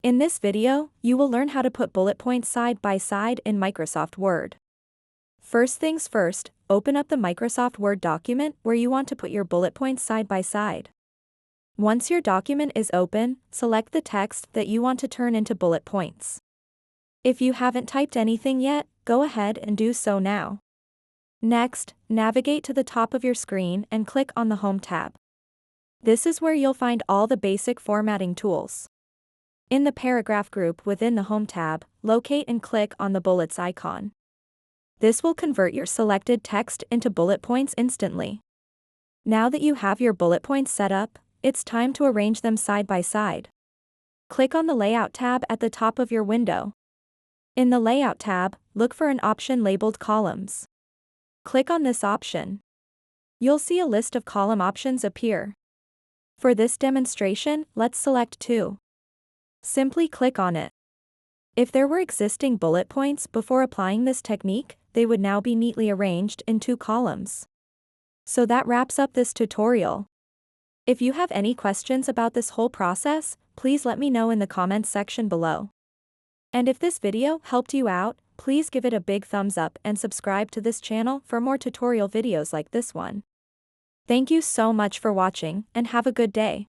In this video, you will learn how to put bullet points side by side in Microsoft Word. First things first, open up the Microsoft Word document where you want to put your bullet points side by side. Once your document is open, select the text that you want to turn into bullet points. If you haven't typed anything yet, go ahead and do so now. Next, navigate to the top of your screen and click on the Home tab. This is where you'll find all the basic formatting tools. In the paragraph group within the Home tab, locate and click on the bullets icon. This will convert your selected text into bullet points instantly. Now that you have your bullet points set up, it's time to arrange them side by side. Click on the Layout tab at the top of your window. In the Layout tab, look for an option labeled Columns. Click on this option. You'll see a list of column options appear. For this demonstration, let's select 2. Simply click on it. If there were existing bullet points before applying this technique, they would now be neatly arranged in 2 columns. So that wraps up this tutorial. If you have any questions about this whole process, please let me know in the comments section below. And if this video helped you out, please give it a big thumbs up and subscribe to this channel for more tutorial videos like this one. Thank you so much for watching and have a good day.